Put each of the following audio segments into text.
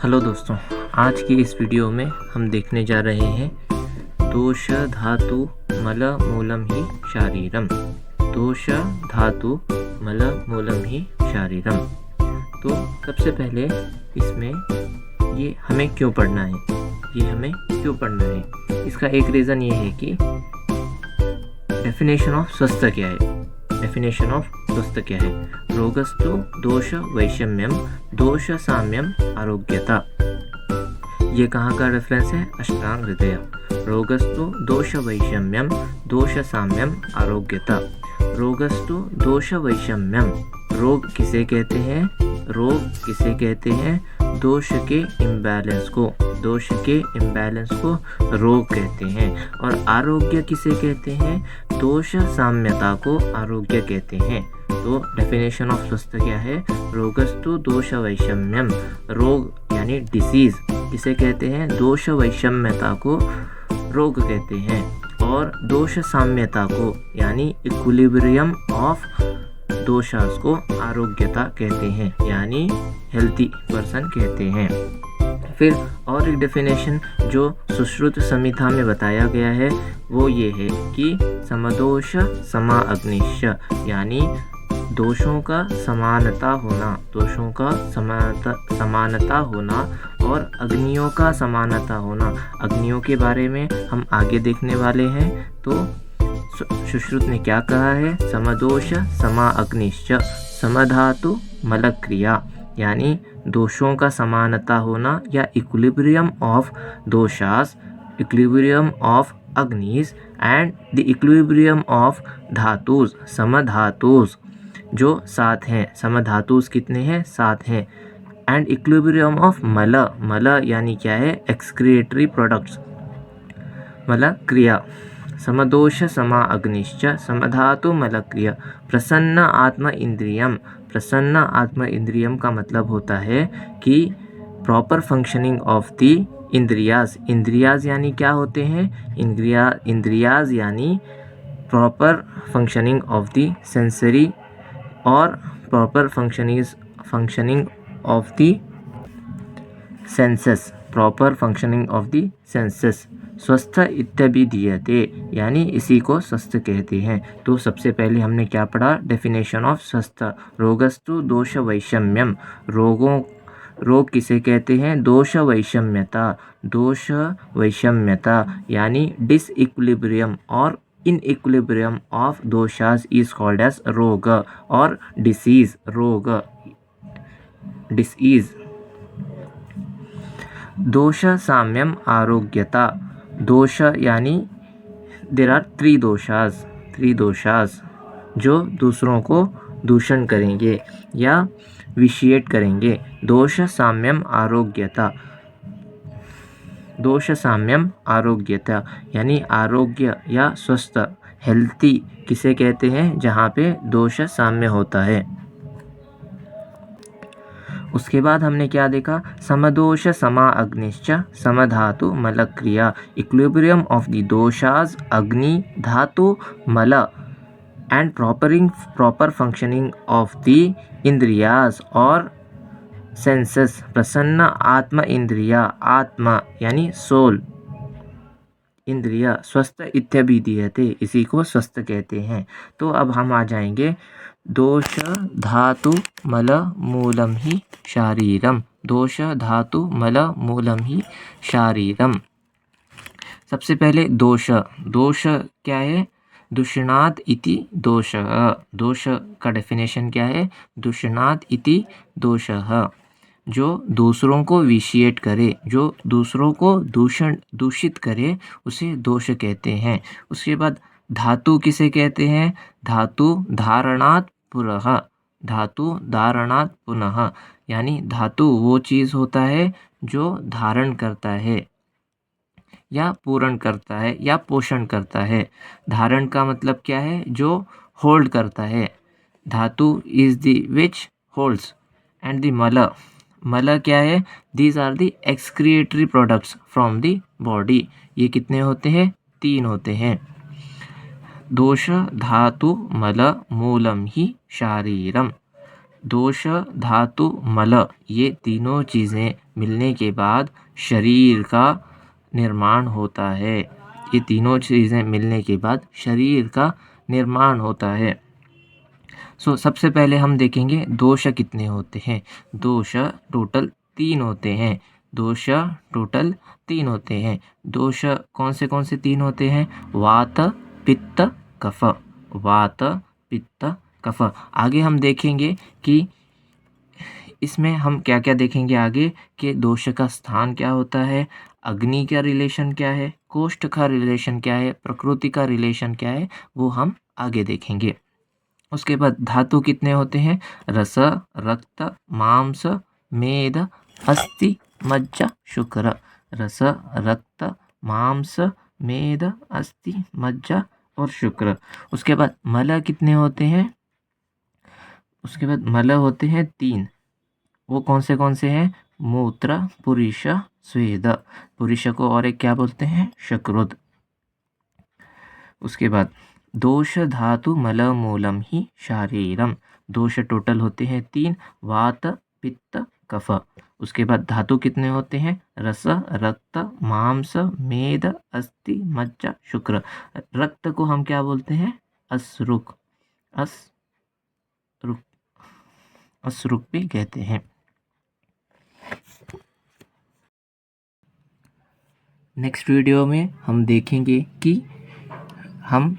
Hello दोस्तों, आज की इस वीडियो में हम देखने जा रहे हैं दोष धातु मल मूलम ही शारीरम। दोष धातु मल मूलम ही शारीरम। तो सबसे पहले इसमें ये हमें क्यों पढ़ना है, इसका एक रीज़न ये है कि डेफिनेशन ऑफ स्वस्थ क्या है। रोगस्तु दोष वैषम्यम दोष साम्यम आरोग्यता। ये कहाँ का रेफरेंस है? अष्टांग हृदय। रोगस्तु दोष वैषम्यम दोष साम्यम आरोग्यता। रोगस्तु दोष वैषम्यम, रोग किसे कहते हैं? दोष के इम्बैलेंस को रोग कहते हैं। और आरोग्य किसे कहते हैं? दोष साम्यता को आरोग्य कहते हैं। तो डेफिनेशन ऑफ स्वस्थ क्या है? रोगस्तु दोष वैषम्यम, रोग यानी डिसीज किसे कहते हैं? दोष वैषम्यता को रोग कहते हैं। और दोष साम्यता को यानी इक्विलिब्रियम ऑफ दोषास को आरोग्यता कहते हैं, यानी हेल्थी पर्सन कहते हैं। फिर और एक डेफिनेशन जो सुश्रुत संहिता में बताया गया है वो ये है कि समदोष समा अग्निश्च, यानी दोषों का समानता होना और अग्नियों का समानता होना। अग्नियों के बारे में हम आगे देखने वाले हैं। तो सुश्रुत ने क्या कहा है? समदोष समा अग्निश्च समधातु मलक्रिया, यानी दोषों का समानता होना या equilibrium of doshas, equilibrium of agnis and the equilibrium of dhatus, samadhatus जो 7 हैं। समधातुस कितने हैं? 7 हैं। एंड इक्विलिब्रियम ऑफ मल यानी क्या है? एक्सक्रिएटरी प्रोडक्ट्स, मल क्रिया। समदोष समा अग्निश्च समधातु मल क्रिया। प्रसन्न आत्म इंद्रियम का मतलब होता है कि proper functioning of the indriyas यानी क्या होते हैं? इंद्रियाज यानी proper functioning of the sensory और proper functioning of the senses. स्वस्थ इत्यभिधीयते, यानी इसी को स्वस्थ कहते हैं। तो सबसे पहले हमने क्या पढ़ा? डेफिनेशन ऑफ स्वस्थ। रोगस्तु दोष वैषम्यम, रोग किसे कहते हैं? दोष वैषम्यता यानी डिसइक्विलिब्रियम और इनइक्विलिब्रियम ऑफ दोषास इज कॉल्ड एज रोग और डिसीज। दोष साम्यम आरोग्यता। दोष यानी देर आर 3 दोषास जो दूसरों को दूषण करेंगे या विशिएट करेंगे। दोष साम्यम आरोग्यता यानी आरोग्य या स्वस्थ, हेल्थी किसे कहते हैं? जहाँ पे दोष साम्य होता है। उसके बाद हमने क्या देखा? समदोष समा अग्निश्च समधातु मल क्रिया। Equilibrium of the दोषास agni dhatu mala and proper functioning of the indriyas और सेंसेस। प्रसन्न आत्म इंद्रिया, आत्मा यानी सोल, इंद्रिया। स्वस्थ इत्यभिधीयते, इसी को स्वस्थ कहते हैं। तो अब हम आ जाएंगे दोष धातु मल मूलम ही शारीरम। दोष धातु मल मूलम ही शारीरम। सबसे पहले दोष क्या है? दूषणात् इति दोषः। दोष का डेफिनेशन क्या है? दूषणात् इति दोषः, जो दूसरों को विशिएट करे, जो दूसरों को दूषित करे, उसे दोष कहते हैं। उसके बाद धातु किसे कहते हैं? धातु धारणात् पुनः, यानी धातु वो चीज़ होता है जो धारण करता है या पूर्ण करता है या पोषण करता है। धारण का मतलब क्या है? जो होल्ड करता है। Dhatu is the which holds. And the mal क्या है? These are the excretory products from the body. ये कितने होते हैं? 3 होते हैं। दोष धातु मल मूलम ही शारीरम। दोष धातु मल ये तीनों चीज़ें मिलने के बाद शरीर का निर्माण होता है। ये तीनों चीज़ें मिलने के बाद शरीर का निर्माण होता है। सबसे पहले हम देखेंगे दोष कितने होते हैं। दोष टोटल 3 होते हैं। दोष टोटल 3 होते हैं। दोष कौन से 3 होते हैं? वात, पित्त, कफ। वात, पित्त, कफ। आगे हम देखेंगे कि इसमें हम क्या क्या देखेंगे आगे कि दोष का स्थान क्या होता है, अग्नि का रिलेशन क्या है, कोष्ठ का रिलेशन क्या है, प्रकृति का रिलेशन क्या है, वो हम आगे देखेंगे। उसके बाद धातु कितने होते हैं? रस, रक्त, मांस, मेद, अस्थि, मज्जा, शुक्र। रस, रक्त, मांस, मेद, अस्थि, मज्जा और शुक्र। उसके बाद मल कितने होते हैं? उसके बाद मल होते हैं 3। वो कौन से हैं? मूत्र, पुरुष, स्वेद। पुरुष को और एक क्या बोलते हैं? शक्रुद। उसके बाद दोष धातु मल मूलम ही शारीरम। दोष टोटल होते हैं 3, वात, पित्त, कफ। उसके बाद धातु कितने होते हैं? रस, रक्त, मांस, मेद, अस्थि, मज्जा, शुक्र। रक्त को हम क्या बोलते हैं? अश्रुक। अश्रुक भी कहते हैं। नेक्स्ट वीडियो में हम देखेंगे कि हम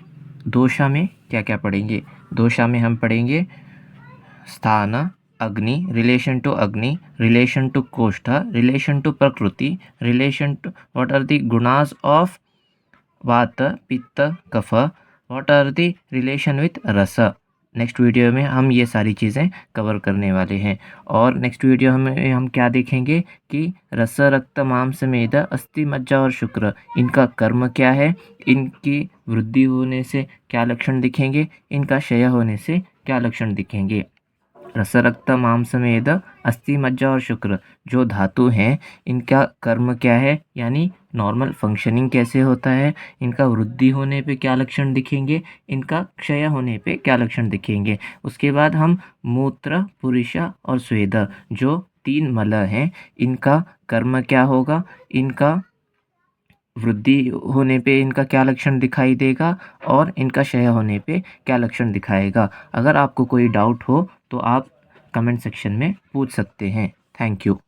दोषा में क्या क्या पढ़ेंगे। दोषा में हम पढ़ेंगे स्थान, अग्नि, relation to agni, relation to koshtha, relation to prakriti, relation to what are the gunas of vata, pitta, kapha, what are the relation with rasa. Next video में हम ये सारी चीज़ें कवर करने वाले हैं। और नेक्स्ट वीडियो में हम क्या देखेंगे कि रस, रक्त, मांस, मेद, अस्थि, मज्जा और शुक्र, इनका कर्म क्या है, इनकी वृद्धि होने से क्या लक्षण दिखेंगे, इनका क्षय होने से क्या लक्षण दिखेंगे। रस, रक्त, मांस, मेद, अस्थि, मज्जा और शुक्र जो धातु हैं, इनका कर्म क्या है, यानी नॉर्मल फंक्शनिंग कैसे होता है, इनका वृद्धि होने पे क्या लक्षण दिखेंगे, इनका क्षय होने पे क्या लक्षण दिखेंगे। उसके बाद हम मूत्र, पुरुष और स्वेद जो 3 मल हैं, इनका कर्म क्या होगा, इनका वृद्धि होने पे इनका क्या लक्षण दिखाई देगा और इनका क्षय होने पे क्या लक्षण दिखाएगा। अगर आपको कोई डाउट हो तो आप कमेंट सेक्शन में पूछ सकते हैं। Thank you.